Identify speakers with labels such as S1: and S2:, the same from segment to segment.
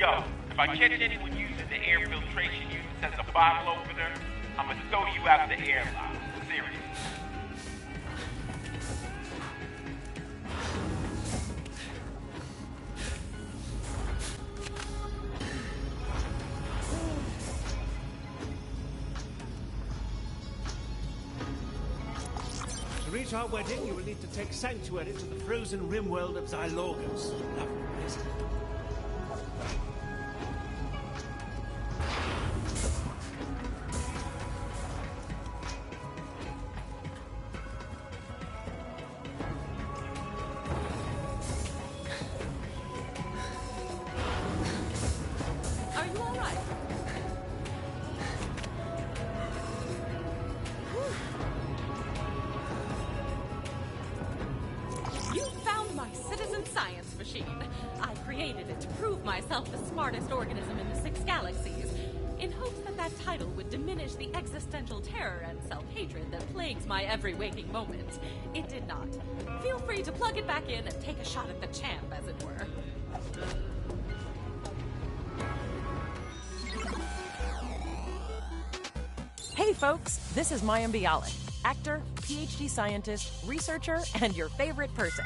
S1: Yo, if I catch anyone using the air filtration units as a bottle opener, I'ma throw you out the airlock. Serious.
S2: To reach our wedding, you will need to take Sanctuary to the frozen rim world of Xylorgos. Lovely place.
S3: Are you all right? You found my citizen science machine. I created it to prove myself the smartest organism in the 6 galaxies, in hopes that that title would diminish the existential terror and self-hatred that plagues my every waking moment. It did not. Feel free to plug it back in and take a shot at the champ, as it were.
S4: Hey folks, this is Mayim Bialik, actor, PhD scientist, researcher, and your favorite person.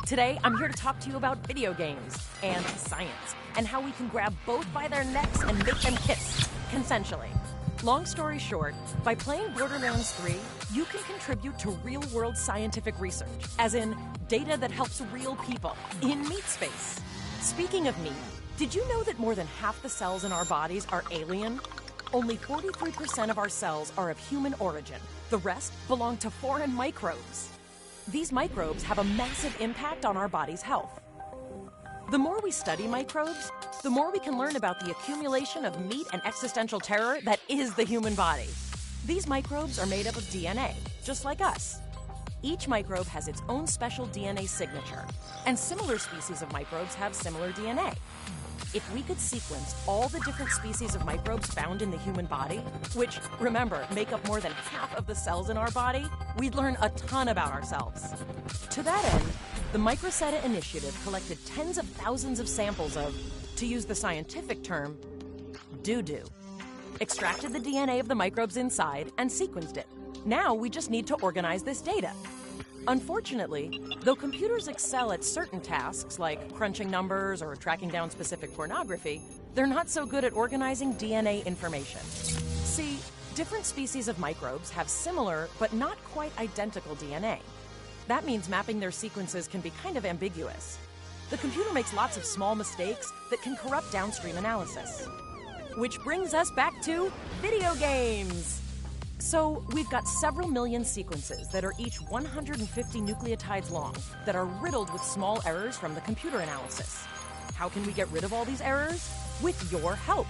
S4: Today, I'm here to talk to you about video games and science, and how we can grab both by their necks and make them kiss, consensually. Long story short, by playing Borderlands 3, you can contribute to real-world scientific research, as in data that helps real people in meat space. Speaking of meat, did you know that more than half the cells in our bodies are alien? Only 43% of our cells are of human origin. The rest belong to foreign microbes. These microbes have a massive impact on our body's health. The more we study microbes, the more we can learn about the accumulation of meat and existential terror that is the human body. These microbes are made up of DNA, just like us. Each microbe has its own special DNA signature, and similar species of microbes have similar DNA. If we could sequence all the different species of microbes found in the human body, which, remember, make up more than half of the cells in our body, we'd learn a ton about ourselves. To that end, the Microsetta Initiative collected tens of thousands of samples of, to use the scientific term, doo-doo. Extracted the DNA of the microbes inside and sequenced it. Now we just need to organize this data. Unfortunately, though computers excel at certain tasks like crunching numbers or tracking down specific pornography, they're not so good at organizing DNA information. See, different species of microbes have similar but not quite identical DNA. That means mapping their sequences can be kind of ambiguous. The computer makes lots of small mistakes that can corrupt downstream analysis. Which brings us back to video games! So, we've got several million sequences that are each 150 nucleotides long that are riddled with small errors from the computer analysis. How can we get rid of all these errors? With your help!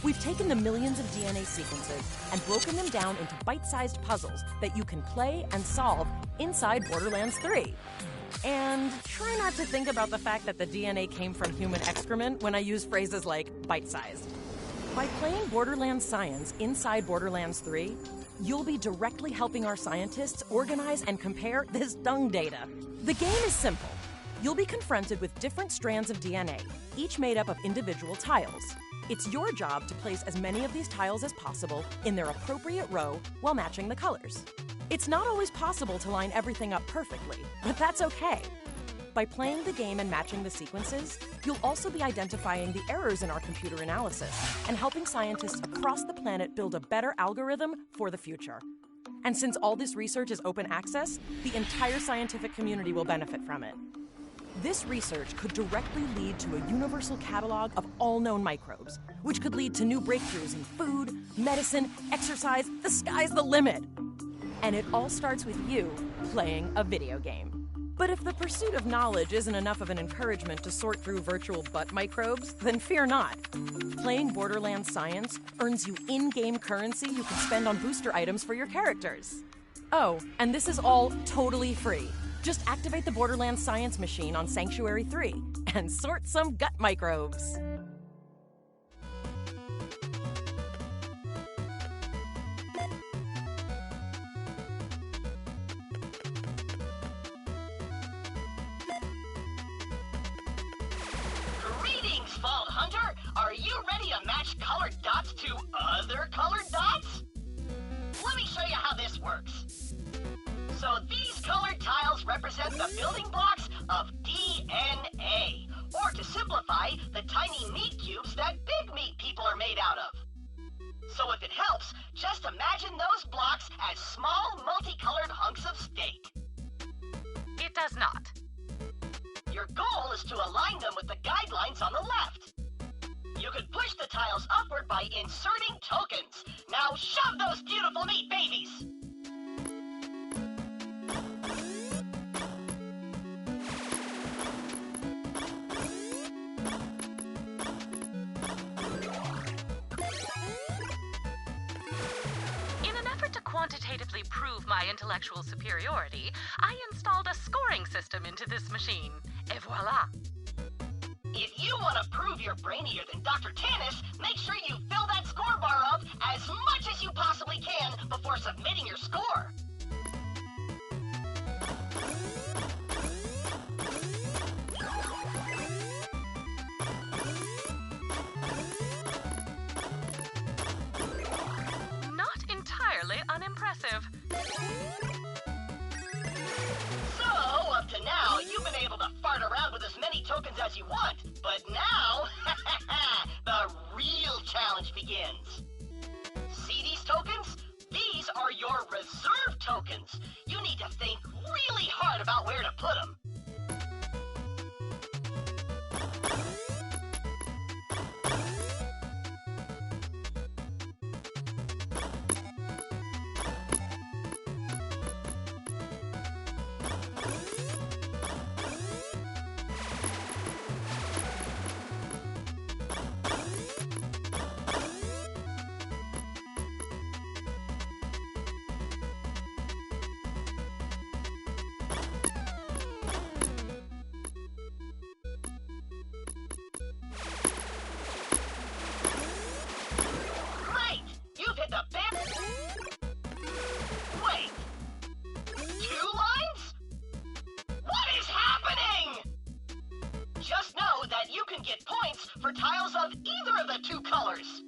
S4: We've taken the millions of DNA sequences and broken them down into bite-sized puzzles that you can play and solve inside Borderlands 3. And try not to think about the fact that the DNA came from human excrement when I use phrases like bite-sized. By playing Borderlands Science inside Borderlands 3, you'll be directly helping our scientists organize and compare this dung data. The game is simple. You'll be confronted with different strands of DNA, each made up of individual tiles. It's your job to place as many of these tiles as possible in their appropriate row while matching the colors. It's not always possible to line everything up perfectly, but that's okay. By playing the game and matching the sequences, you'll also be identifying the errors in our computer analysis and helping scientists across the planet build a better algorithm for the future. And since all this research is open access, the entire scientific community will benefit from it. This research could directly lead to a universal catalog of all known microbes, which could lead to new breakthroughs in food, medicine, exercise. The sky's the limit. And it all starts with you playing a video game. But if the pursuit of knowledge isn't enough of an encouragement to sort through virtual butt microbes, then fear not. Playing Borderlands Science earns you in-game currency you can spend on booster items for your characters. Oh, and this is all totally free. Just activate the Borderlands Science machine on Sanctuary 3 and sort some gut microbes.
S5: Greetings, Vault Hunter! represent the building blocks of DNA. Or to simplify, the tiny meat cubes that big meat people are made out of. So if it helps, just imagine those blocks as small, multicolored hunks of steak.
S3: It does not.
S5: Your goal is to align them with the guidelines on the left. You could push the tiles upward by inserting tokens. Now shove those beautiful meat babies!
S3: In an effort to quantitatively prove my intellectual superiority, I installed a scoring system into this machine. Et voila!
S5: If you want to prove you're brainier than Dr. Tannis, make sure you fill that score bar up as much as you possibly can before submitting your score.
S3: Not entirely unimpressive.
S5: So, up to now, you've been able to fart around with as many tokens as you want. But now, the real challenge begins. See these tokens? These are your reserve tokens. You need to think really hard about where to put them. For tiles of either of the two colors.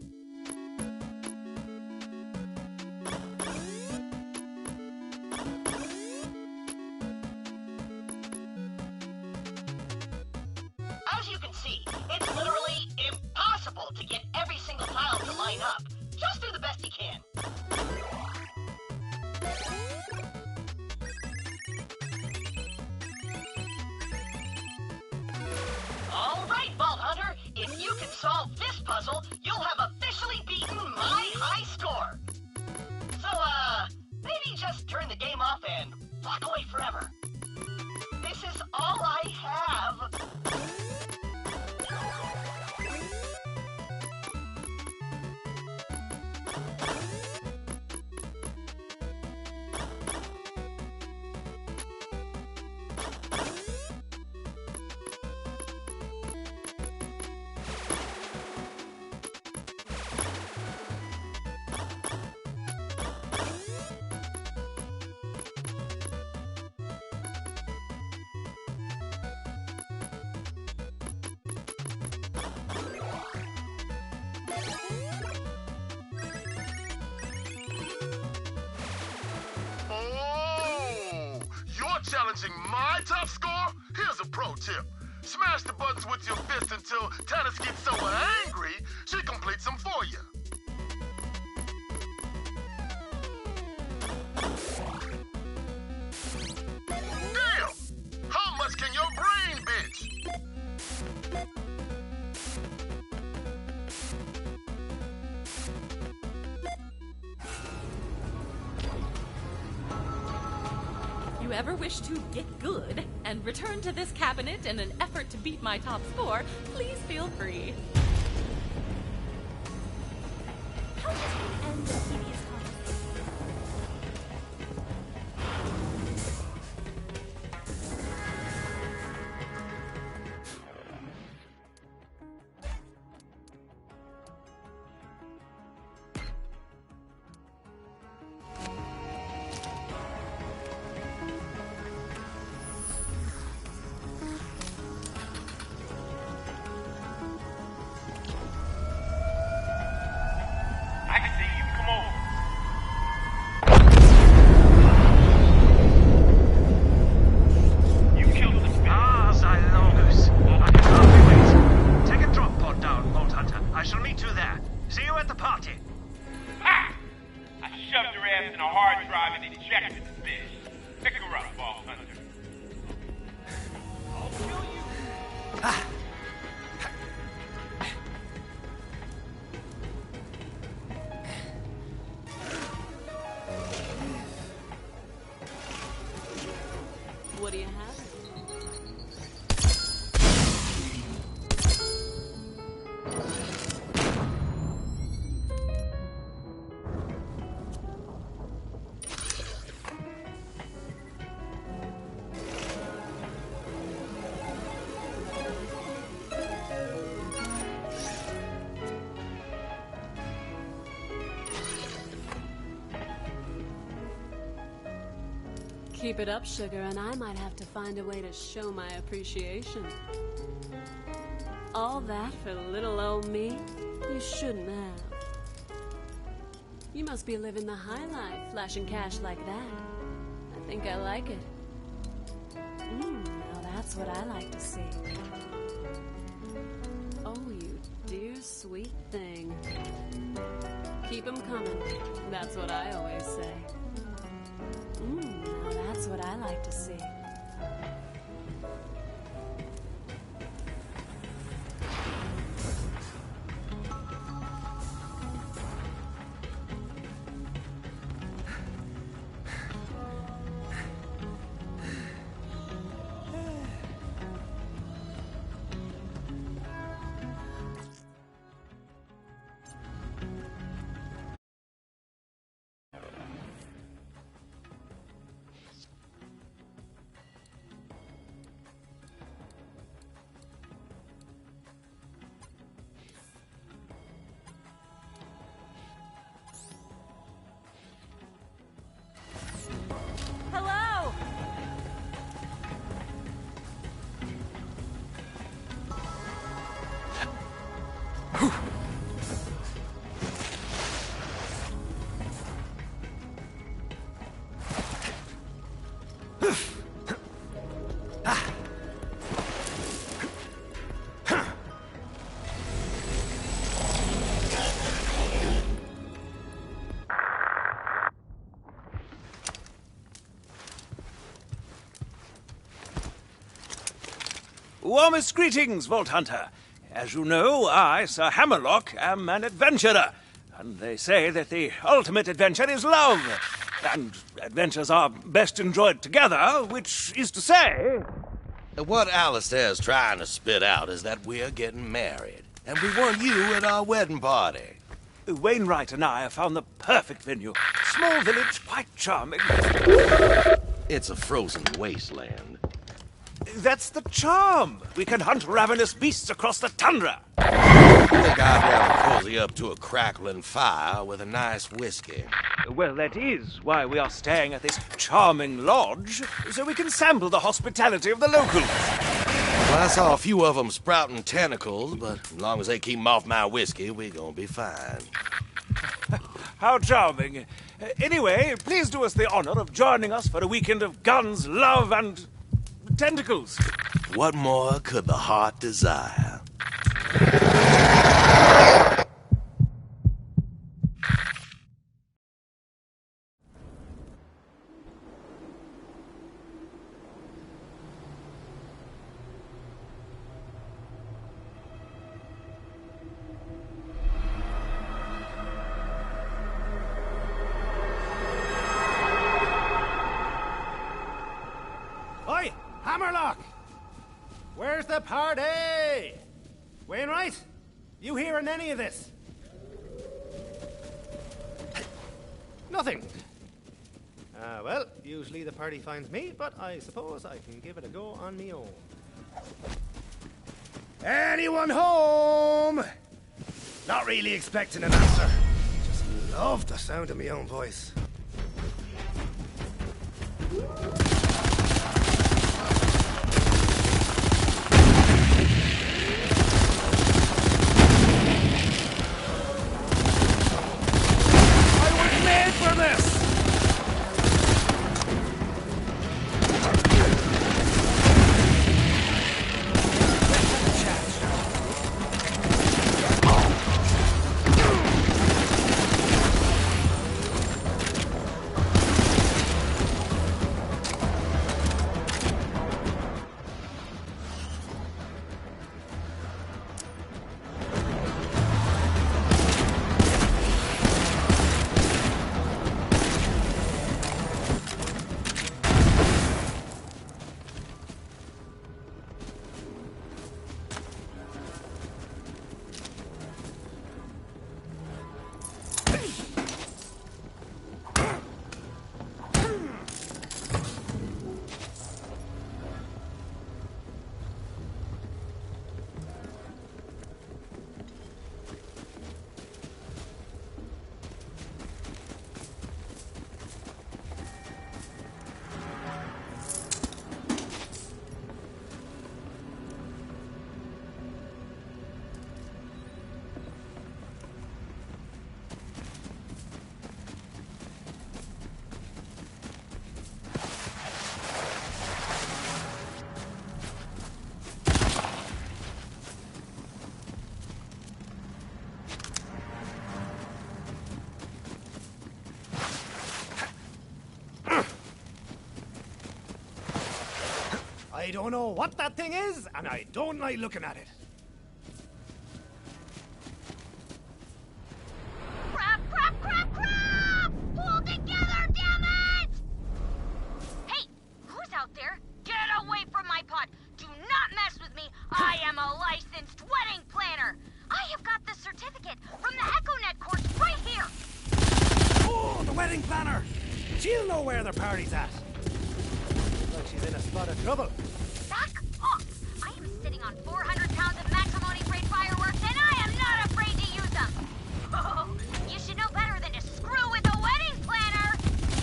S5: As you can see, it's literally impossible to get every single tile to line up. Just do the best you can. All right, Vault Hunter. If you can solve this puzzle, you'll have officially beaten my high score. So, maybe just turn the game off and walk away forever. This is all I have.
S6: Challenging my top score? Here's a pro tip. Smash the buttons with your fist until Tannis gets so angry, she completes them for you. Damn! How much can your brain bitch?
S3: If you ever wish to get good and return to this cabinet in an effort to beat my top score, please feel free.
S7: How does one end a tedious conversation?
S1: and a hard drive and ejected the fish. Pick her up, Vault Hunter. I'll kill you.
S8: What do you have? Keep it up, sugar, and I might have to find a way to show my appreciation. All that for little old me? You shouldn't have. You must be living the high life, flashing cash like that. I think I like it. Now that's what I like to see. Oh, you dear sweet thing. Keep 'em coming. That's what I always say. Now that's what I like to see.
S4: Hello!
S2: Warmest greetings, Vault Hunter. As you know, I, Sir Hammerlock, am an adventurer, and they say that the ultimate adventure is love, and adventures are best enjoyed together, which is to say...
S9: What Alistair's trying to spit out is that we're getting married, and we want you at our wedding party.
S2: Wainwright and I have found the perfect venue. Small village, quite charming.
S9: It's a frozen wasteland.
S2: That's the charm. We can hunt ravenous beasts across the tundra.
S9: I think I'd rather cozy up to a crackling fire with a nice whiskey.
S2: Well, that is why we are staying at this charming lodge, so we can sample the hospitality of the locals.
S9: Well, I saw a few of them sprouting tentacles, but as long as they keep 'em off my whiskey, we're gonna be fine.
S2: How charming. Anyway, please do us the honor of joining us for a weekend of guns, love, and... tentacles.
S9: What more could the heart desire?
S2: Oi, Hammerlock! Where's the party? Wainwright, you hearing any of this? Nothing. Well, usually the party finds me, but I suppose I can give it a go on me own. Anyone home? Not really expecting an answer. Just love the sound of my own voice. For this!
S10: I don't know what that thing is, and I don't like looking at it.
S7: Crap, crap, crap, crap! Pull together, damn it! Hey, who's out there? Get away from my pod! Do not mess with me! I am a licensed wedding planner! I have got the certificate from the EchoNet course right here!
S10: Oh, the wedding planner! She'll know where their party's at. Looks like she's in a spot of trouble.
S7: Back off! I am sitting on 400 pounds of matrimony-grade fireworks, and I am not afraid to use them! Oh, you should know better than to screw with a wedding planner!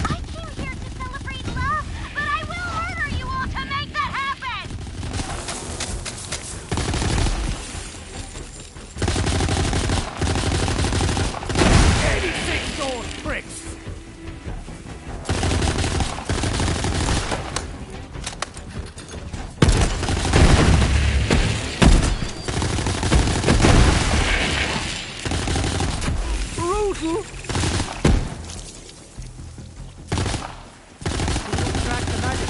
S7: I came here to celebrate love, but I will murder you all to make that happen!
S10: 86 gold bricks! Brutal! Track the magic.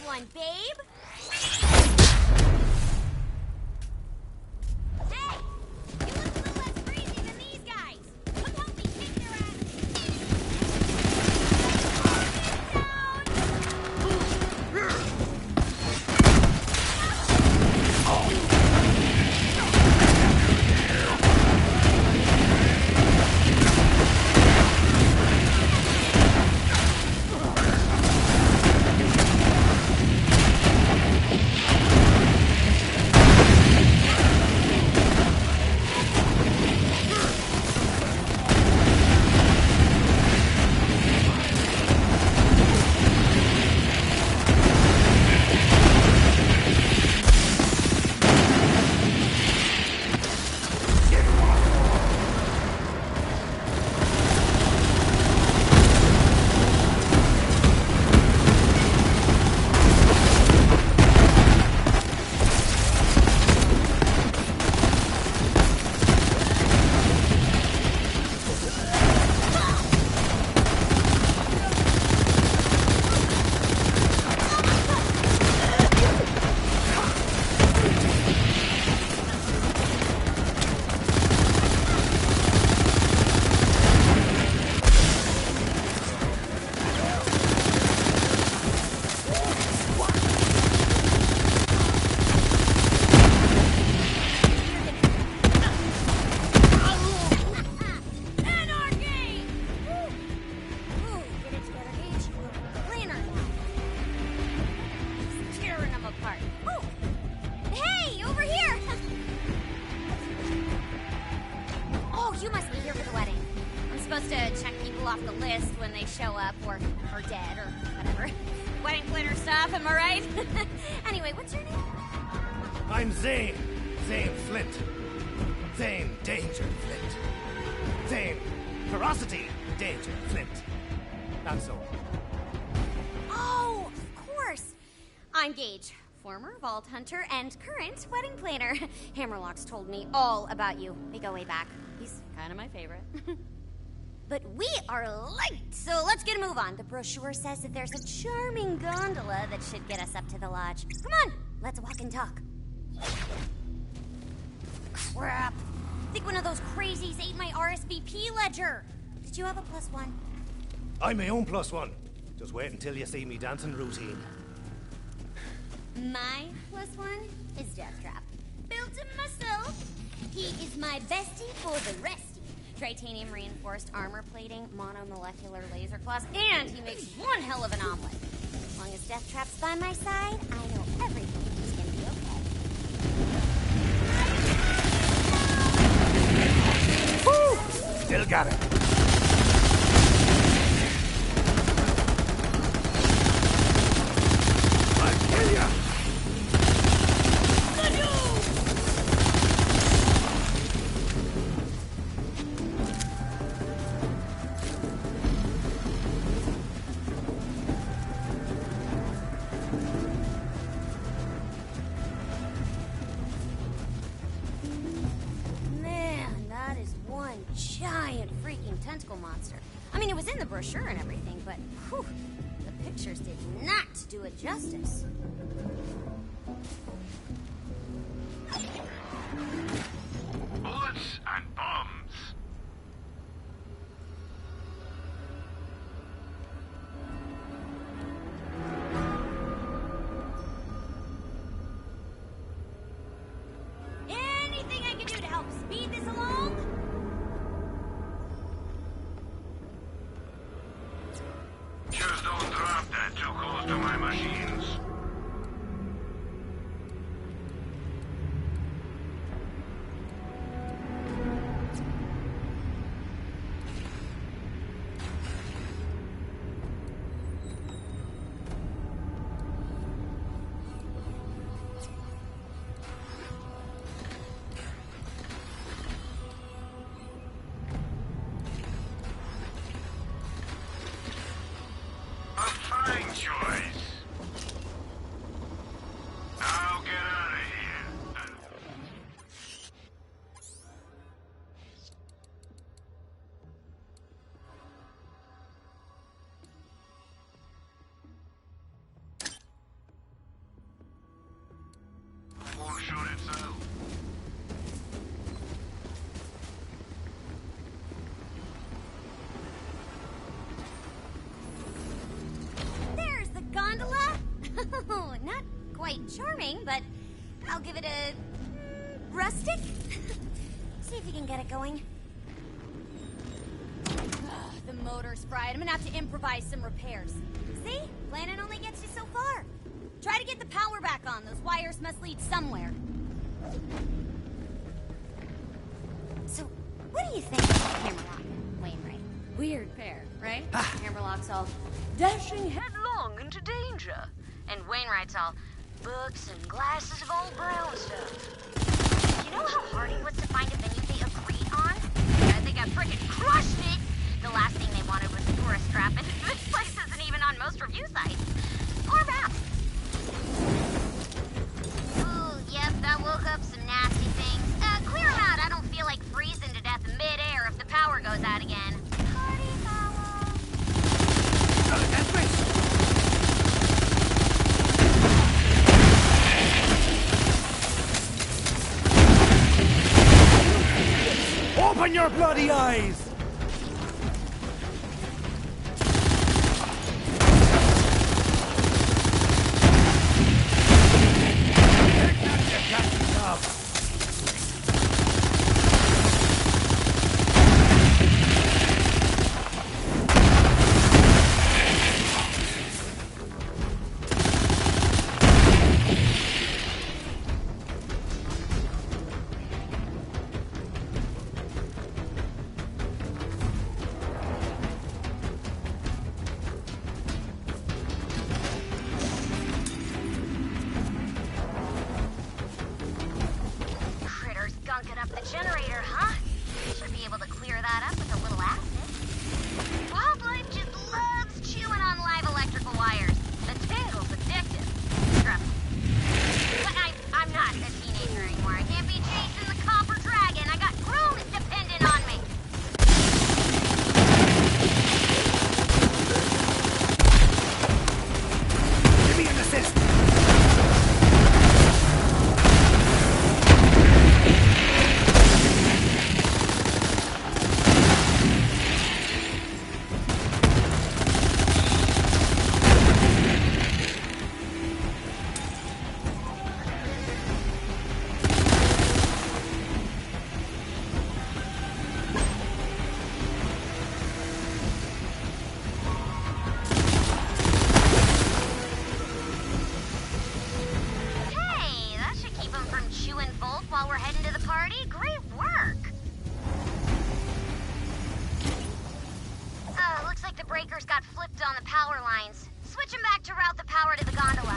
S7: One, babe! Hey! You look a little less crazy than these guys! Come help me kick their ass! off the list when they show up or are dead or whatever. Wedding planner stuff, am I right? Anyway, what's your name?
S10: I'm Zane. Zane Flint. Zane Danger Flint. Zane Ferocity Danger Flint. That's all.
S7: Oh, of course. I'm Gage, former vault hunter and current wedding planner. Hammerlock's told me all about you. We go way back. He's kind of my favorite. But we are late, so let's get a move on. The brochure says that there's a charming gondola that should get us up to the lodge. Come on, let's walk and talk. Crap. I think one of those crazies ate my RSVP ledger. Did you have a +1?
S10: I'm my own +1. Just wait until you see me dancing routine.
S7: My +1 is Deathtrap. Built him myself. He is my bestie for the resty. titanium reinforced armor plating, monomolecular laser claws, and he makes one hell of an omelet. As long as Death Trap's by my side, I know everything is gonna be okay.
S10: Woo! Still got it. I'll kill ya!
S7: Man, that is one giant freaking tentacle monster. I mean, it was in the brochure and everything, but whew, the pictures did not do it justice.
S6: Bullets and bombs.
S7: Anything I can do to help speed this along?
S6: Just don't drop that too close to my machines. A fine choice. Now get out of here. Won't shoot itself.
S7: There's the gondola. Not quite charming, but I'll give it a rustic. See if you can get it going. The motor's fried. I'm gonna have to improvise some repairs. See? Planning only gets you so far. Try to get the power back on. Those wires must lead somewhere. So, what do you think of Hammerlock and Wainwright? Weird pair, right? Hammerlock's all dashing headlong into danger. And Wainwright's all books and glasses of old brown stuff. You know how hard it was to find a venue they agreed on? I think I frickin' crushed it! The last thing they wanted was a tourist trap, and this place isn't even on most review sites. Or maps. Ooh, yep, that woke up some nasty things. Clear them out. I don't feel like freezing to death mid-air if the power goes out again. Party foul.
S10: Open your bloody eyes!
S7: breakers got flipped on the power lines. Switch them back to route the power to the gondola.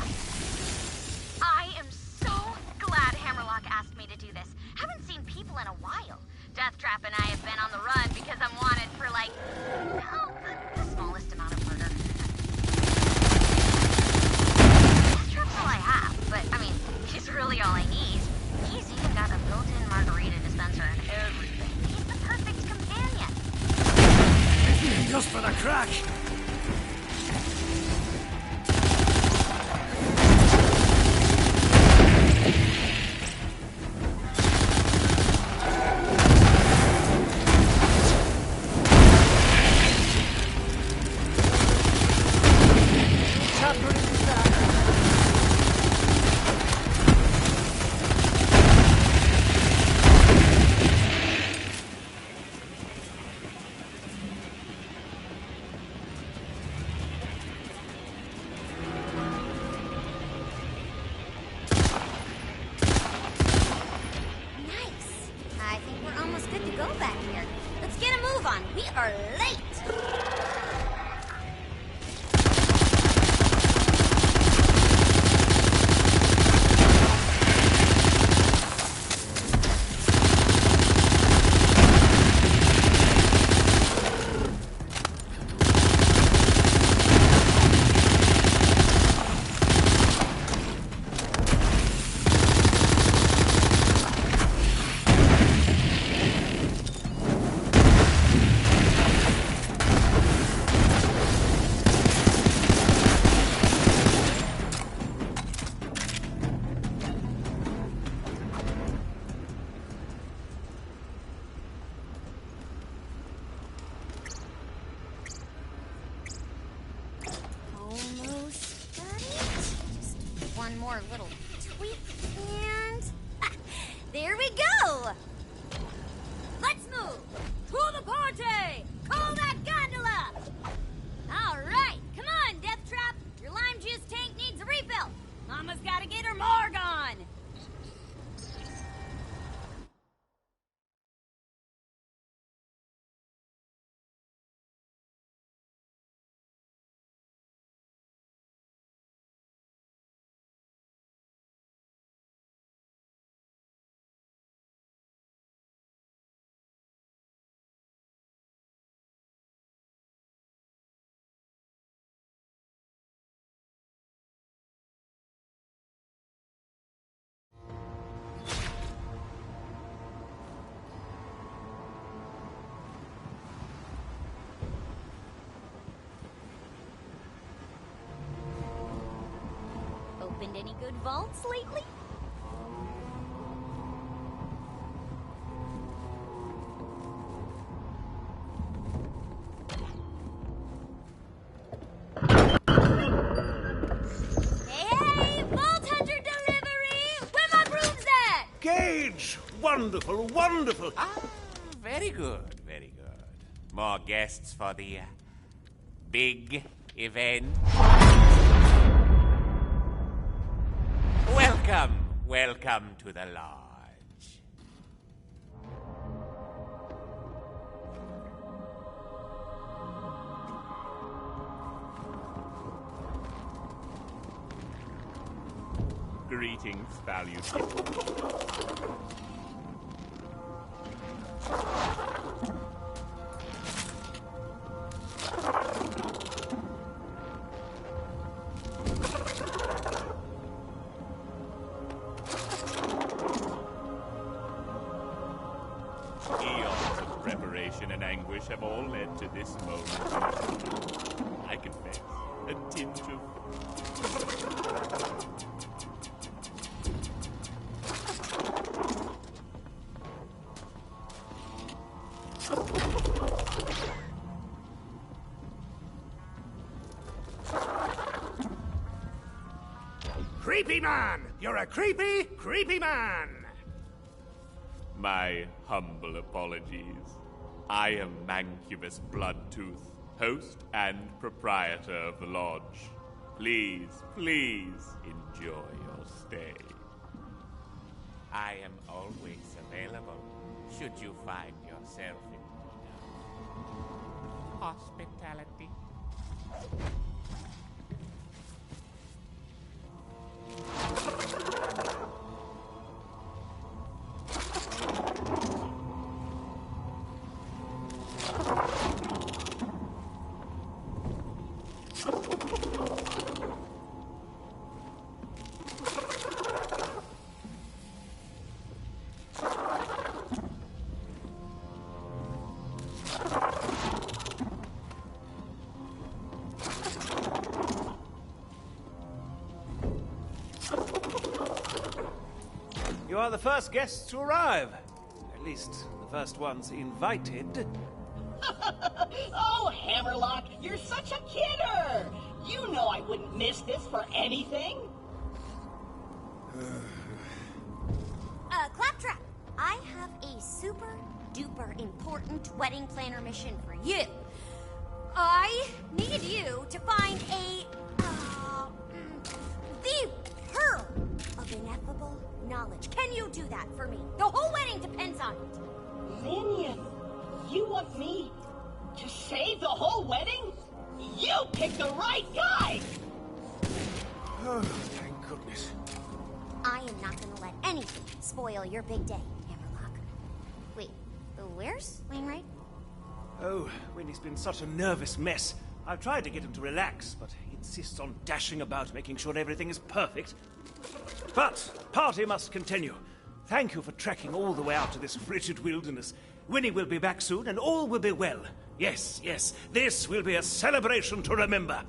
S7: I am so glad Hammerlock asked me to do this. Haven't seen people in a while. Deathtrap and I have been on the run because I'm wanted for, like, the smallest amount of murder. Deathtrap's all I have, but, I mean, he's really all I need. He's even got a built-in margarita dispenser and everything. He's the perfect companion.
S10: Just for the crack.
S7: One more little tweak, and there we go! Let's move! To the party! Call that gondola! Alright, come on, Deathtrap! Your lime juice tank needs a refill! Mama's gotta get her morgue on! Opened any good vaults lately? Hey, Vault Hunter delivery! Where my broom's at?
S2: Gage! Wonderful, wonderful!
S11: Ah, very good, very good. More guests for the big event. Welcome to the lodge.
S1: Greetings, valued people. And anguish have all led to this moment. I confess, a tinge of...
S10: Creepy man! You're a creepy man!
S1: My humble apologies. I am Mancubus Bloodtooth, host and proprietor of the lodge. Please enjoy your stay.
S11: I am always available, should you find yourself in need of hospitality.
S2: You are the first guests to arrive. At least, the first ones invited.
S5: Oh, Hammerlock, you're such a kidder! You know I wouldn't miss this for anything.
S7: Claptrap, I have a super duper important wedding planner mission for you. I need you to find the pearl of ineffable knowledge. Can you do that for me? The whole wedding depends on it.
S5: Minion, you want me to save the whole wedding? You picked the right guy!
S2: Oh, thank goodness.
S7: I am not going to let anything spoil your big day, Hammerlock. Wait, where's Wainwright?
S2: Oh, Winnie's been such a nervous mess. I've tried to get him to relax, but he insists on dashing about, making sure everything is perfect. But party must continue. Thank you for trekking all the way out to this frigid wilderness. Winnie will be back soon, and all will be well. Yes, yes, this will be a celebration to remember.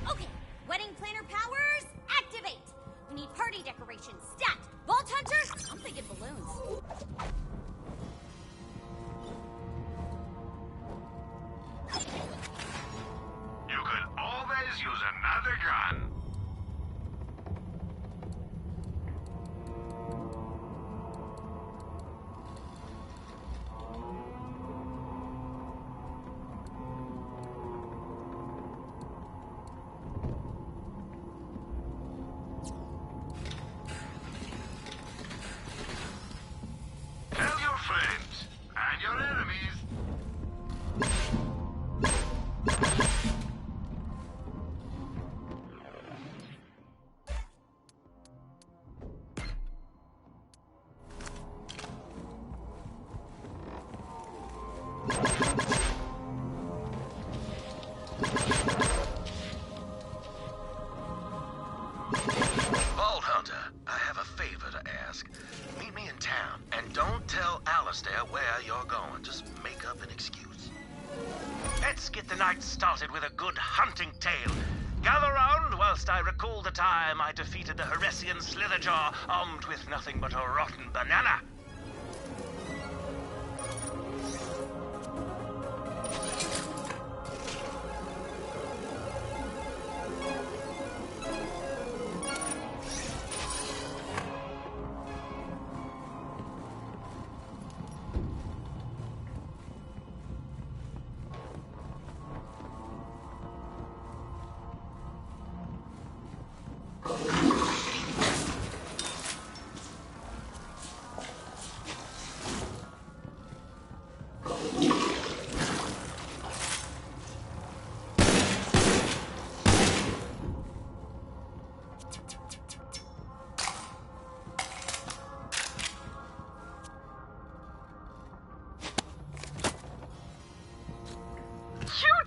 S7: Okay, wedding planner powers, activate! We need party decorations, stat! Vault Hunter, I'm thinking balloons.
S6: You could always use another gun. Tell your friends and your enemies. Vault Hunter, I have a favor to ask. Meet me in town, and don't tell Alistair where you're going. Just make up an excuse. Let's get the night started with a good hunting tale. Gather round whilst I recall the time I defeated the Heresian Slitherjaw, armed with nothing but a rotten banana.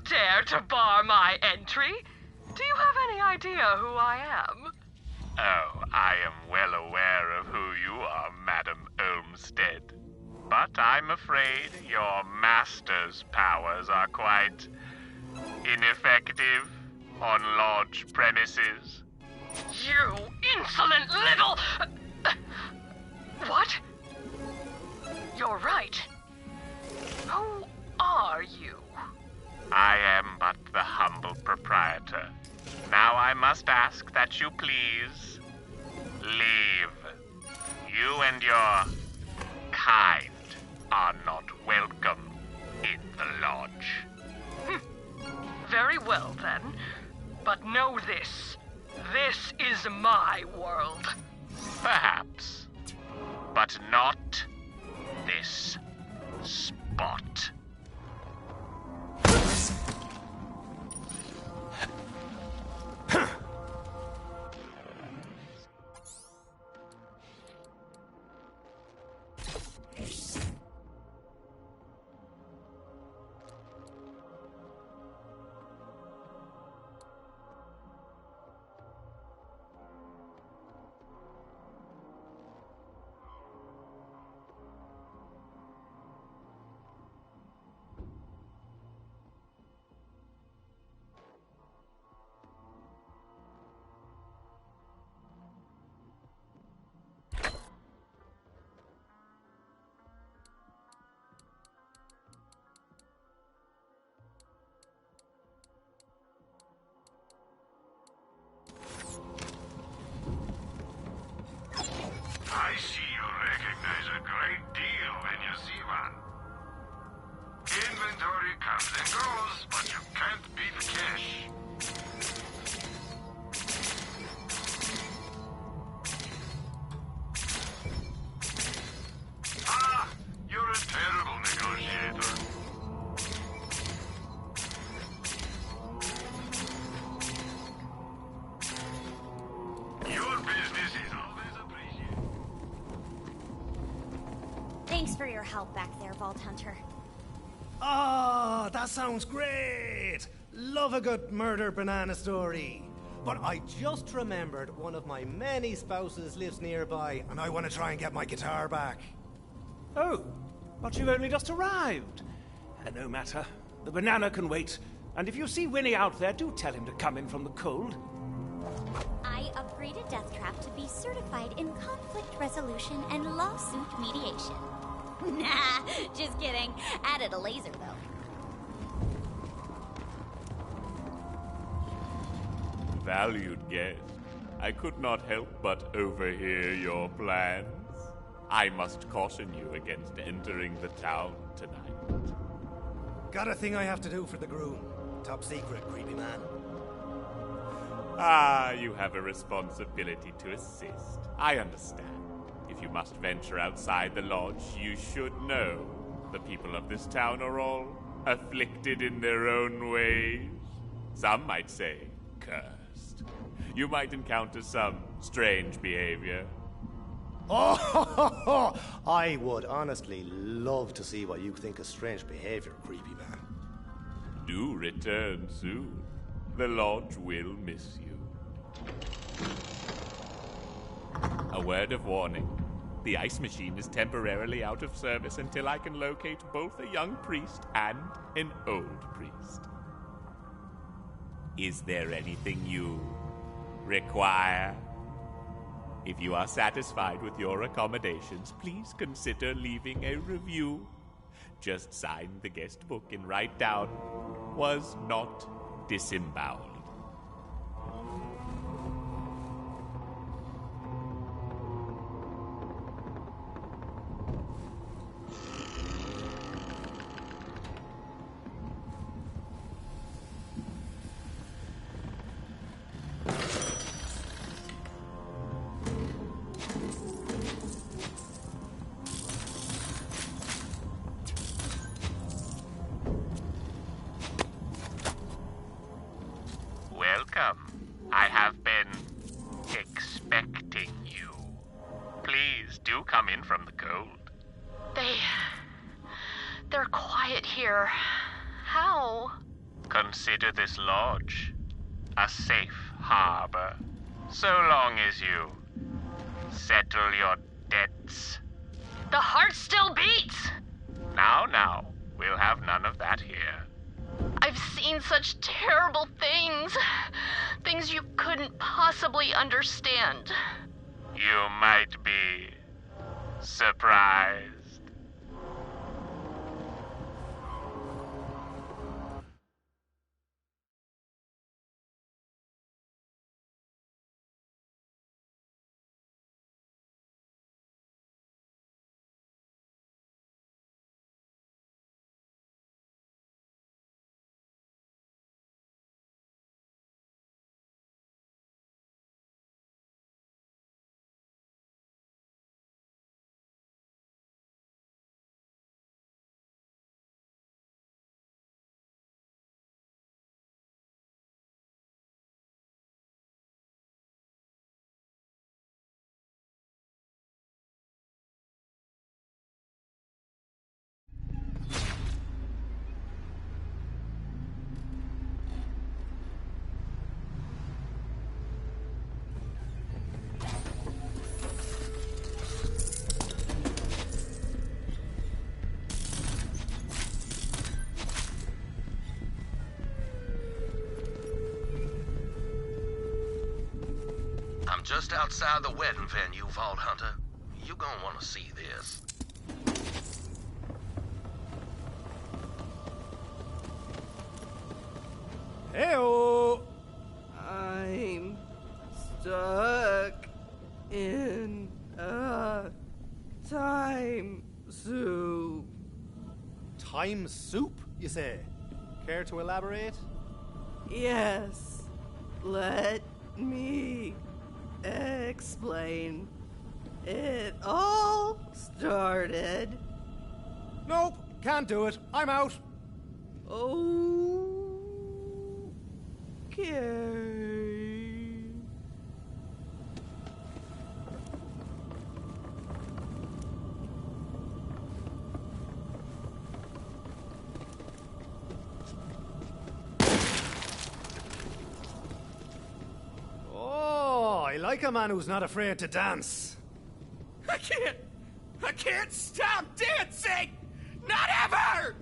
S12: Dare to bar my entry? Do you have any idea who I am?
S1: Oh, I am well aware of who you are, Madam Olmsted. But I'm afraid your master's powers are quite ineffective on lodge premises.
S12: You insolent little... What? You're right. Who are you?
S1: I am but the humble proprietor. Now I must ask that you please leave. You and your kind are not welcome in the lodge.
S12: Very well, then. But know this. This is my world.
S1: Perhaps. But not this spot.
S6: Inventory comes and goes, but you can't beat cash. Ah, you're a terrible negotiator. Your business is always appreciated.
S7: Thanks for your help back there, Vault Hunter.
S10: Ah, that sounds great! Love a good murder banana story. But I just remembered one of my many spouses lives nearby, and I want to try and get my guitar back.
S2: Oh, but you've only just arrived. No matter. The banana can wait. And if you see Winnie out there, do tell him to come in from the cold.
S7: I upgraded Deathtrap to be certified in conflict resolution and lawsuit mediation. Nah, just kidding. Added a laser, though.
S1: Valued guest, I could not help but overhear your plans. I must caution you against entering the town tonight.
S10: Got a thing I have to do for the groom. Top secret, creepy man.
S1: Ah, you have a responsibility to assist. I understand. If you must venture outside the lodge, you should know the people of this town are all afflicted in their own ways. Some might say cursed. You might encounter some strange behavior.
S10: Oh, I would honestly love to see what you think of strange behavior, creepy man.
S1: Do return soon. The lodge will miss you. A word of warning. The ice machine is temporarily out of service until I can locate both a young priest and an old priest. Is there anything you require? If you are satisfied with your accommodations, please consider leaving a review. Just sign the guest book and write down, "Was not disemboweled." Welcome. I have been expecting you. Please do come in from the cold.
S12: They're quiet here. How?
S1: Consider this lodge a safe harbor, so long as you settle your debts.
S12: The heart still beats!
S1: Now, we'll have none of that here.
S12: I've seen such terrible things. Things you couldn't possibly understand.
S1: You might be surprised.
S6: I'm just outside the wedding venue, Vault Hunter. You're gonna want to see this.
S10: Heyo!
S13: I'm stuck in a time soup.
S10: time soup, you say? Care to elaborate?
S13: Yes. Let me explain. It all started.
S10: Nope, can't do it. I'm out.
S13: Okay.
S10: Oh, I like a man who's not afraid to dance.
S11: I can't stop dancing! Not ever!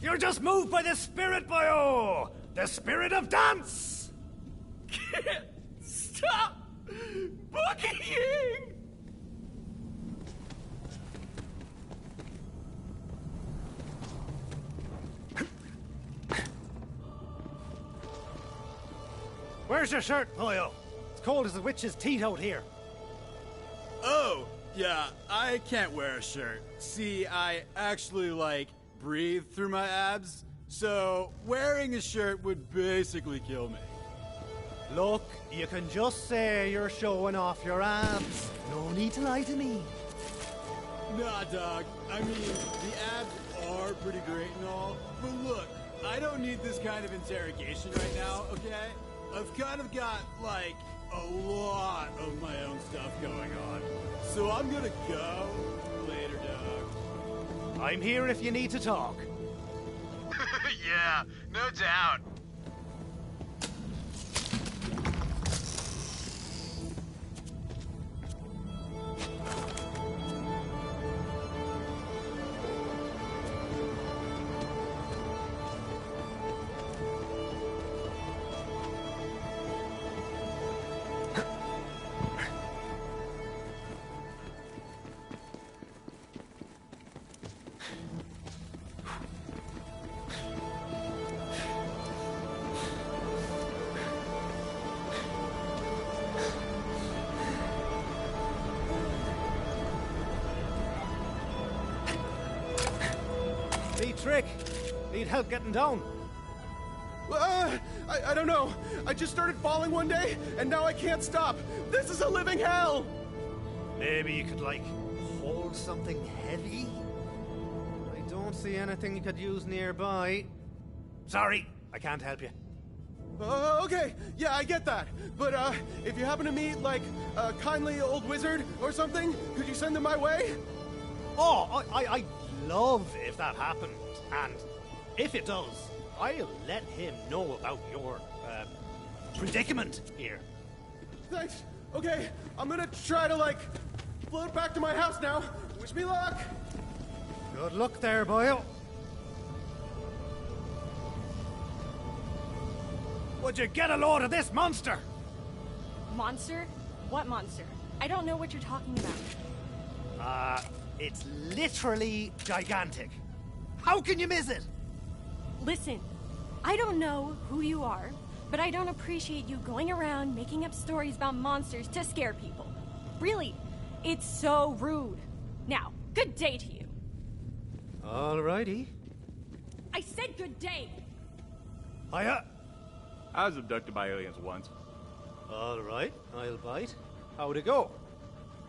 S10: You're just moved by the spirit, boyo! The spirit of dance!
S11: Can't stop boogieing!
S10: Where's your shirt, boyo? It's cold as a witch's teeth out here.
S14: Oh, yeah, I can't wear a shirt. See, I actually, breathe through my abs, so wearing a shirt would basically kill me.
S10: Look, you can just say you're showing off your abs. No need to lie to me.
S14: Nah, dog. I mean, the abs are pretty great and all, but look, I don't need this kind of interrogation right now, okay? I've kind of got, a lot of my own stuff going on. So I'm gonna go. Later, dog.
S10: I'm here if you need to talk.
S6: Yeah, no doubt.
S10: Need trick. Need help getting down.
S15: I don't know. I just started falling one day, and now I can't stop. This is a living hell!
S10: Maybe you could, hold something heavy? I don't see anything you could use nearby. Sorry, I can't help you.
S15: Okay, yeah, I get that. But, if you happen to meet, a kindly old wizard or something, could you send them my way?
S10: Oh, I'd love if that happened. And if it does, I'll let him know about your, predicament here.
S15: Thanks. Okay, I'm gonna try to, float back to my house now. Wish me luck.
S10: Good luck there, boyo. Would you get a load of this monster?
S16: Monster? What monster? I don't know what you're talking about.
S10: It's literally gigantic. How can you miss it?
S16: Listen, I don't know who you are, but I don't appreciate you going around making up stories about monsters to scare people. Really, it's so rude. Now, good day to you.
S10: Alrighty.
S16: I said good day!
S10: Hiya.
S17: I was abducted by aliens once.
S10: Alright, I'll bite. How'd it go?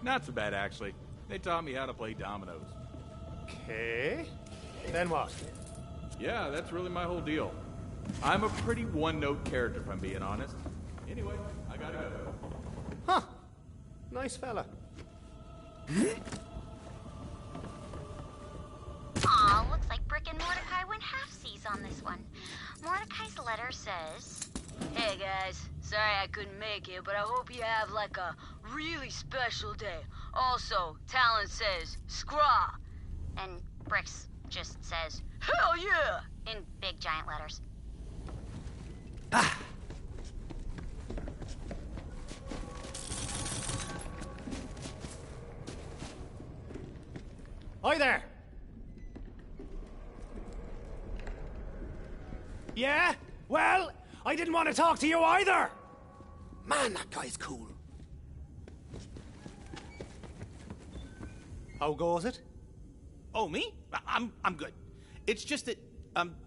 S17: Not so bad, actually. They taught me how to play dominoes.
S10: Okay. Then what?
S17: Yeah, that's really my whole deal. I'm a pretty one-note character, if I'm being honest. Anyway, I gotta go.
S10: Huh. Nice fella.
S18: Aw, looks like Brick and Mordecai went halfsies on this one. Mordecai's letter says,
S19: "Hey guys, sorry I couldn't make it, but I hope you have a really special day. Also, Talon says, scraw."
S18: And Brick's just says,
S19: "Hell yeah!"
S18: in big giant letters.
S10: Hi there. Yeah? Well, I didn't want to talk to you either. Man, that guy's cool. How goes it?
S20: Oh, me? I'm good. It's just that,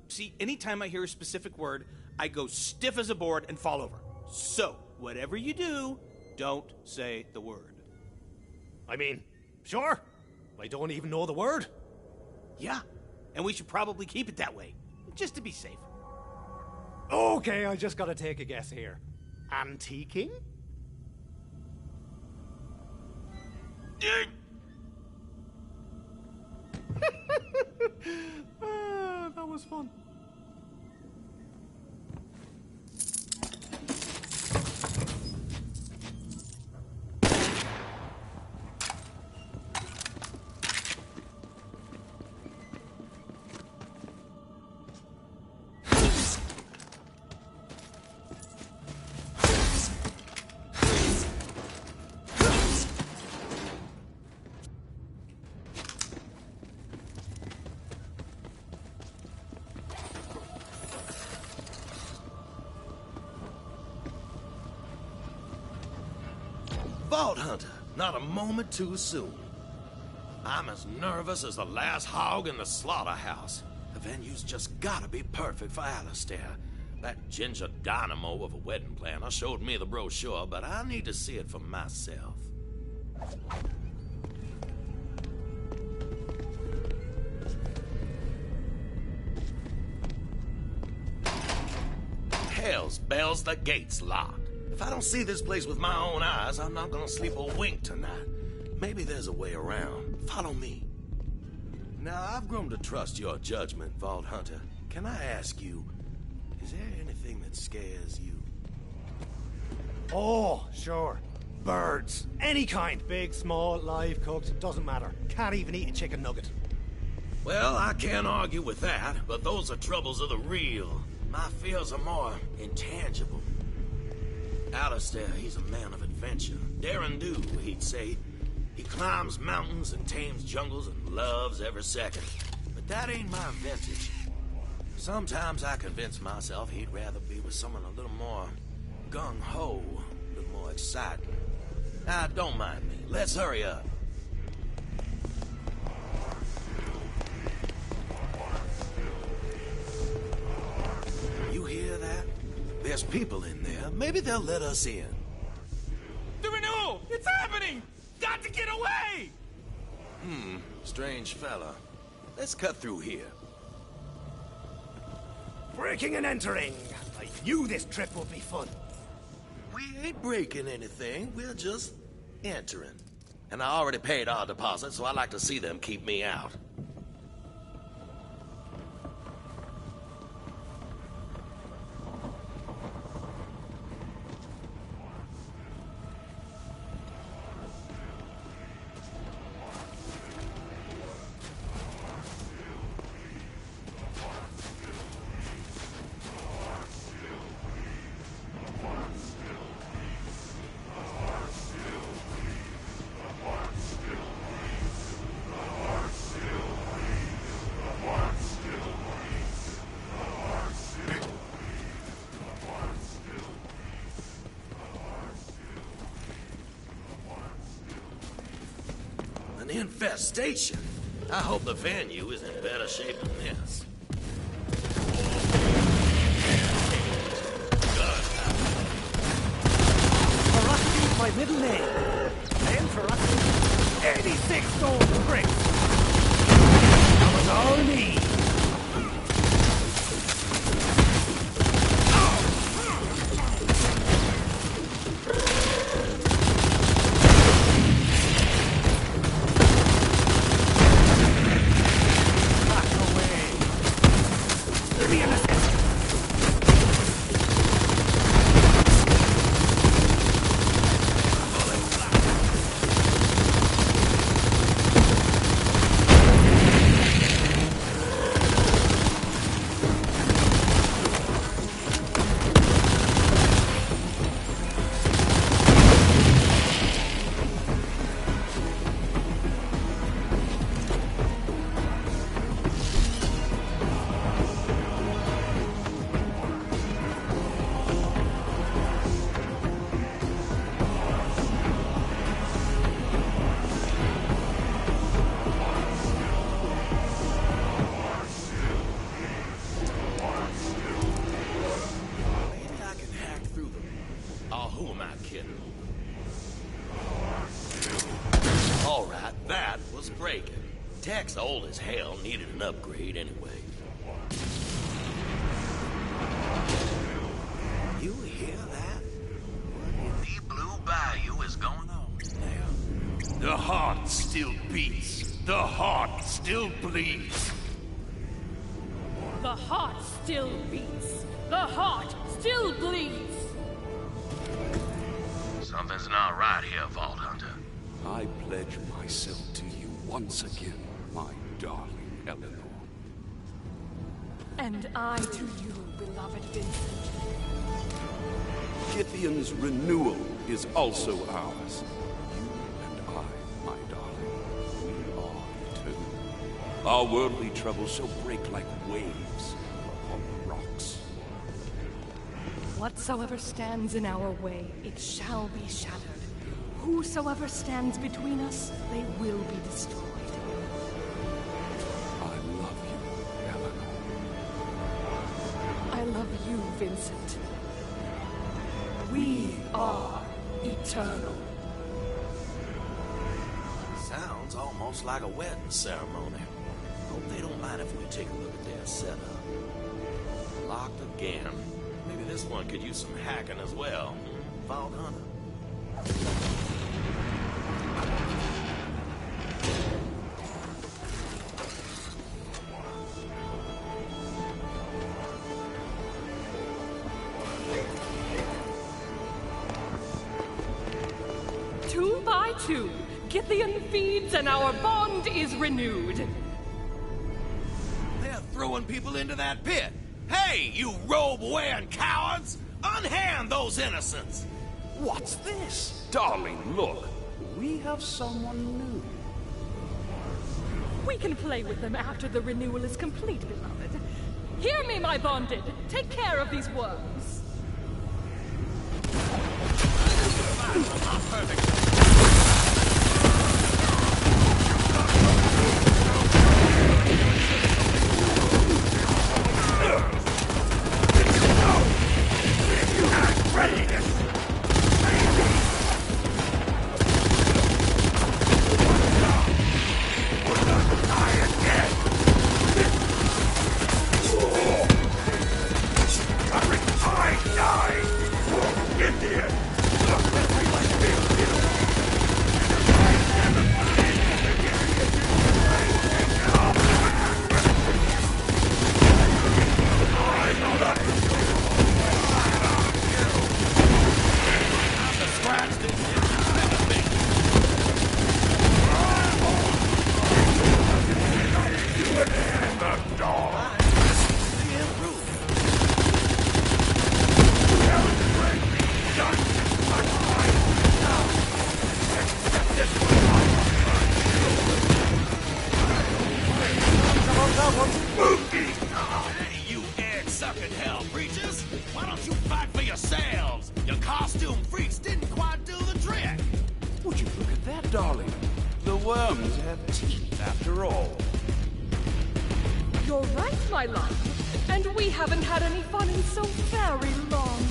S20: see, anytime I hear a specific word, I go stiff as a board and fall over. So, whatever you do, don't say the word.
S10: I mean, sure. I don't even know the word.
S20: Yeah, and we should probably keep it that way, just to be safe.
S10: Okay, I just gotta take a guess here. Antiquing? That was fun.
S9: Vault Hunter, not a moment too soon. I'm as nervous as the last hog in the slaughterhouse. The venue's just gotta be perfect for Alistair. That ginger dynamo of a wedding planner showed me the brochure, but I need to see it for myself. Hell's bells, the gate's locked. If I don't see this place with my own eyes, I'm not gonna sleep a wink tonight. Maybe there's a way around. Follow me. Now, I've grown to trust your judgment, Vault Hunter. Can I ask you, is there anything that scares you?
S10: Oh, sure. Birds. Any kind. Big, small, live, cooked, doesn't matter. Can't even eat a chicken nugget.
S9: Well, I can't argue with that, but those are troubles of the real. My fears are more intangible. Alistair, he's a man of adventure. Daring do, he'd say. He climbs mountains and tames jungles and loves every second. But that ain't my vintage. Sometimes I convince myself he'd rather be with someone a little more gung-ho, a little more exciting. Now, don't mind me. Let's hurry up. You hear that? There's people in there. Maybe they'll let us in.
S17: The renewal! It's happening! Got to get away!
S9: Strange fella. Let's cut through here.
S10: Breaking and entering. I knew this trip would be fun.
S9: We ain't breaking anything. We're just entering. And I already paid our deposit, so I'd like to see them keep me out. An infestation? I hope the venue is in better shape than this.
S10: Ferocity is my middle name. Then Ferocity, 86 gold bricks. That was all me.
S9: old as hell, needed an upgrade anyway. You hear that? What in the Blue Bayou is going on there?
S21: The heart still beats. The heart still bleeds.
S12: The heart still beats. The heart still bleeds.
S6: Something's not right here, Vault Hunter.
S22: I pledge myself to you once again, my darling Eleanor.
S12: And I to you, beloved Vincent.
S22: Githyan's renewal is also ours. You and I, my darling, we are eternal. Our worldly troubles shall break like waves upon the rocks.
S12: Whatsoever stands in our way, it shall be shattered. Whosoever stands between us, they will be destroyed.
S22: I love you, Eleanor.
S12: I love you, Vincent. We are eternal.
S9: Sounds almost like a wedding ceremony. Hope they don't mind if we take a look at their setup. Locked again. Maybe this one could use some hacking as well. Vault Hunter.
S12: Two by two, Githyan feeds and our bond is renewed.
S9: They're throwing people into that pit. Hey, you robe-wearing cowards! Unhand those innocents!
S22: What's this? Darling, look. We have someone new.
S12: We can play with them after the renewal is complete, beloved. Hear me, my bonded. Take care of these worms.
S9: Hey, you egg-sucking hell preachers! Why don't you fight for yourselves? Your costume freaks didn't quite do the trick!
S22: Would you look at that, darling? The worms have teeth after all.
S12: You're right, my love. And we haven't had any fun in so very long.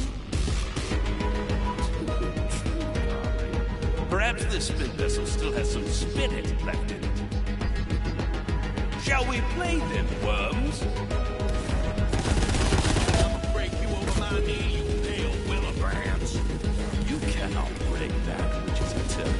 S22: Perhaps this spin vessel still has some spirit left in it. Shall we play then, worms?
S9: I'll break you over my knee, you pale willow branch!
S22: You cannot break that which is eternal.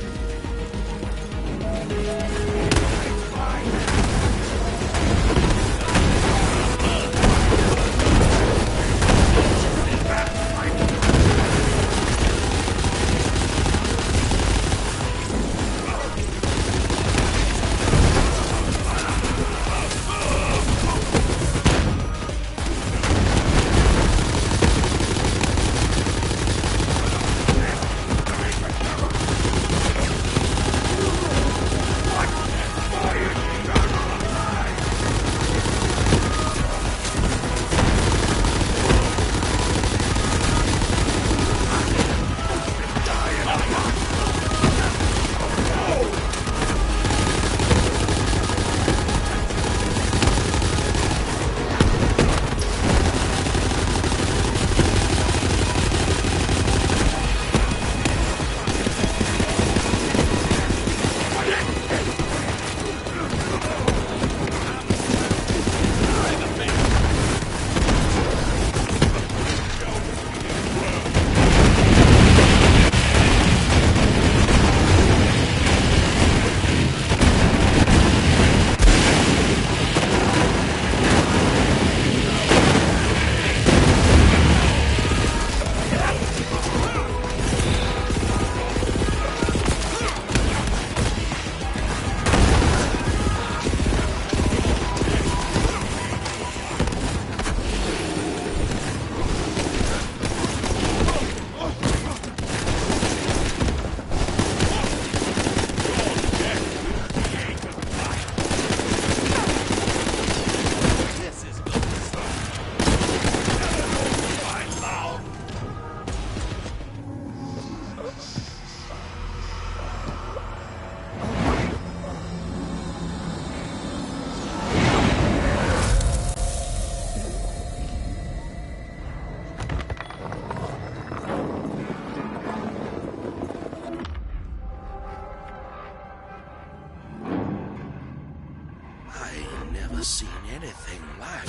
S9: anything like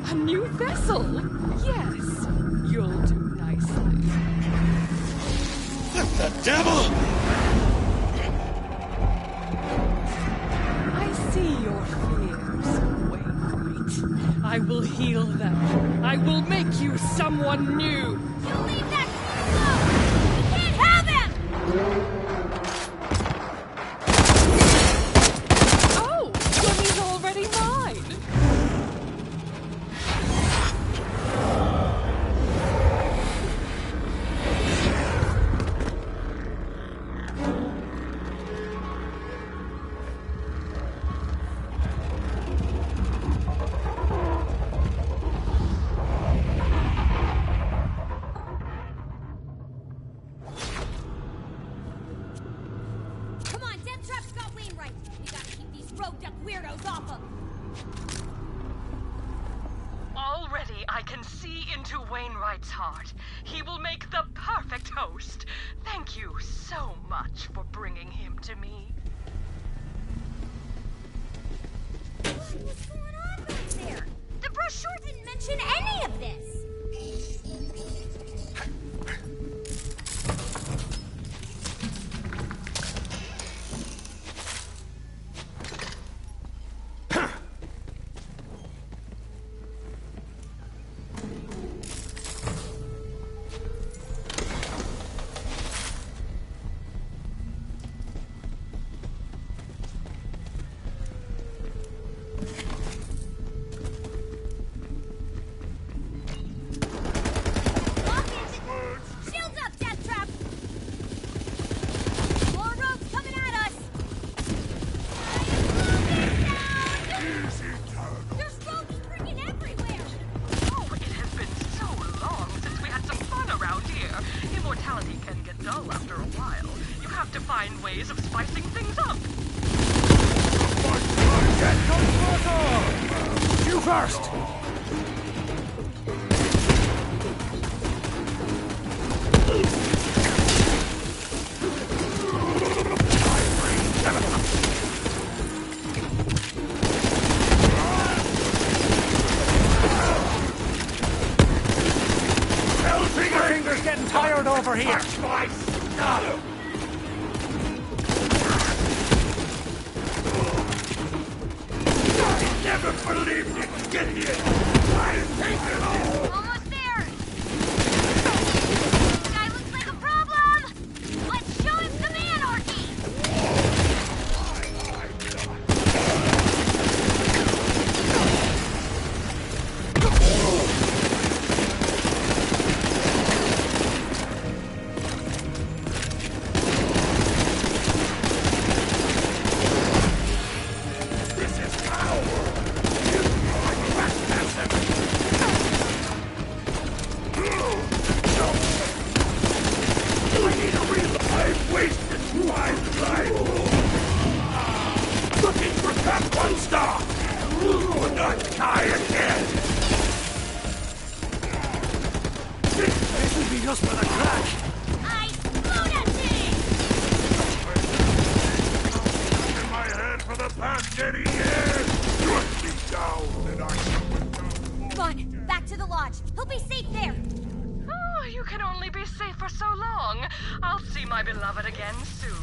S12: A new vessel? Yes, you'll do nicely.
S9: What the devil?
S12: I see your fears, Wainwright. I will heal them. I will make you someone new.
S7: You leave that kid alone! We can't have him!
S12: Oh, well, he's already mine.
S7: Come on, Death Trap's got Wainwright. We gotta keep these roped up weirdos off him.
S4: Already I can see into Wainwright's heart. He will make the perfect host. Thank you so much for bringing him to me.
S7: What's going on back there? The brochure didn't mention any of this. Shields up, Death Trap! More ropes coming at us! There's ropes freaking everywhere!
S4: Oh, it has been so long since we had some fun around here. Immortality can get dull after a while. You have to find ways of spicing things up.
S2: You first! My finger's getting tired over here.
S21: Never believed it would get here. I'll take it all.
S7: Almost there! This guy looks like a problem! Let's show him some anarchy!
S21: This is power. I need a real. I've wasted my life looking for that one star. Would not die again.
S2: This will be just for the crack.
S7: I lunatic!
S21: In my head for the past 30 years. Put me down and I shall become.
S7: Come on, back to the lodge. He'll be safe there.
S4: Oh, you can only be safe for so long. I'll see my beloved again soon.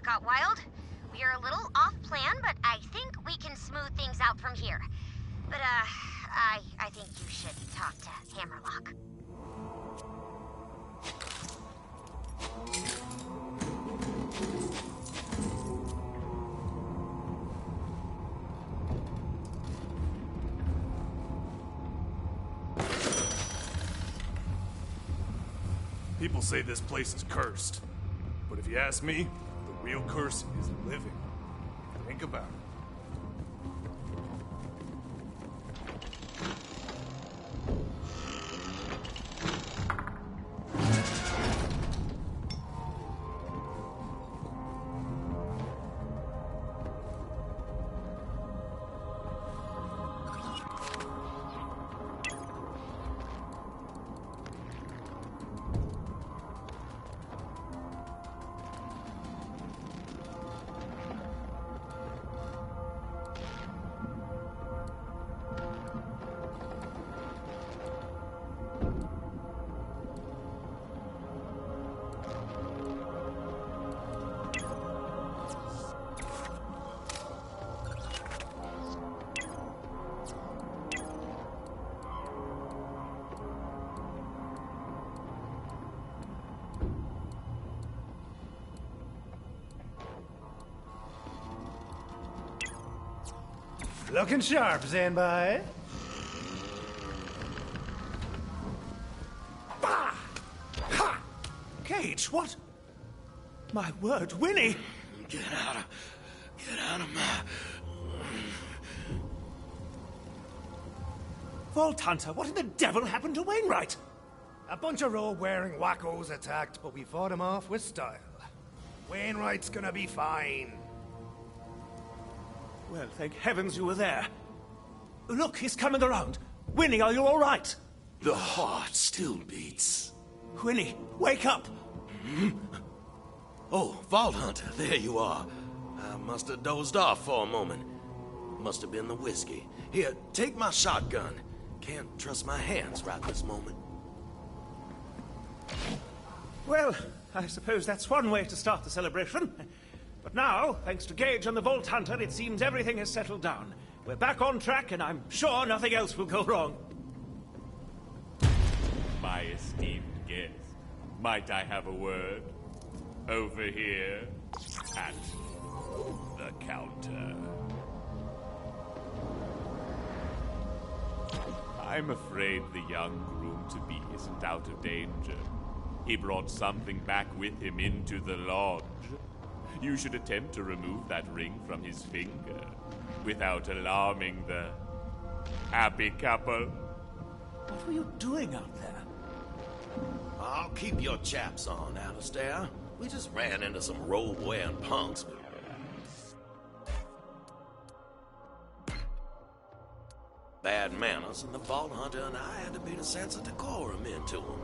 S18: that got wild. We are a little off plan, but I think we can smooth things out from here. But, I think you should talk to Hammerlock.
S3: People say this place is cursed. But if you ask me, the real curse is living. Think about it.
S10: Looking sharp, Zanbai.
S2: Bah! Ha! Gage, what? My word, Winnie!
S9: Get out of my...
S2: Vault Hunter, what in the devil happened to Wainwright?
S10: A bunch of robe-wearing wackos attacked, but we fought them off with style. Wainwright's gonna be fine.
S2: Well, thank heavens you were there. Look, he's coming around. Winnie, are you all right?
S9: The heart still beats.
S2: Winnie, wake up!
S9: Oh, Vault Hunter, there you are. I must have dozed off for a moment. Must have been the whiskey. Here, take my shotgun. Can't trust my hands right this moment.
S2: Well, I suppose that's one way to start the celebration. But now, thanks to Gage and the Vault Hunter, it seems everything has settled down. We're back on track, and I'm sure nothing else will go wrong.
S1: My esteemed guest, might I have a word? Over here, at the counter. I'm afraid the young groom-to-be isn't out of danger. He brought something back with him into the lodge. You should attempt to remove that ring from his finger without alarming the happy couple.
S2: What were you doing out there?
S9: I'll keep your chaps on, Alistair. We just ran into some robe-wearing punks. Bad manners, and the Vault Hunter and I had to beat a sense of decorum into them.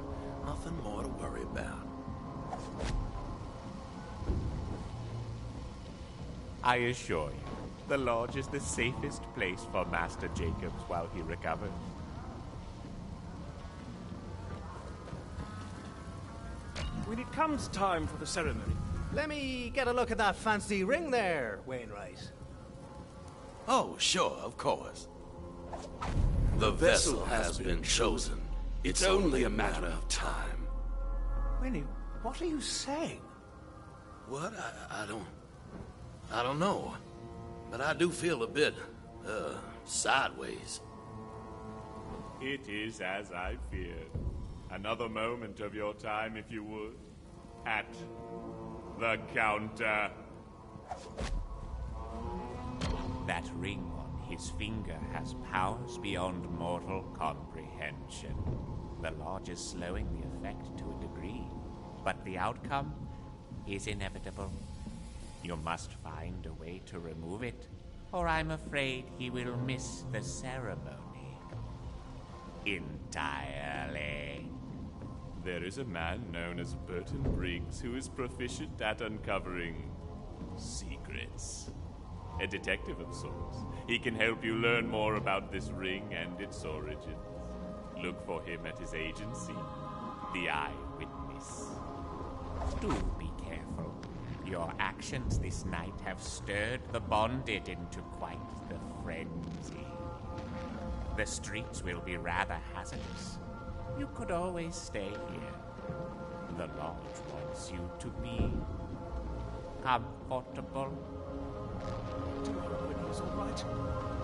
S9: Nothing more to worry about.
S1: I assure you, the lodge is the safest place for Master Jacobs while he recovers.
S2: When it comes time for the ceremony...
S10: Let me get a look at that fancy ring there, Wainwright.
S9: Oh, sure, of course. The vessel has been chosen. It's only a matter of time.
S2: Winnie, what are you saying?
S9: What? I don't know. But I do feel a bit, sideways.
S1: It is as I feared. Another moment of your time, if you would. At the counter. That ring on his finger has powers beyond mortal comprehension. The lodge is slowing the effect to a degree, but the outcome is inevitable. You must find a way to remove it, or I'm afraid he will miss the ceremony entirely. There is a man known as Burton Briggs who is proficient at uncovering secrets. A detective of sorts. He can help you learn more about this ring and its origins. Look for him at his agency, the Eyewitness. Do be careful.
S11: Your actions this night have stirred the bonded into quite the frenzy. The streets will be rather hazardous. You could always stay here. The lodge wants you to be comfortable.
S2: Do you hope it is all right?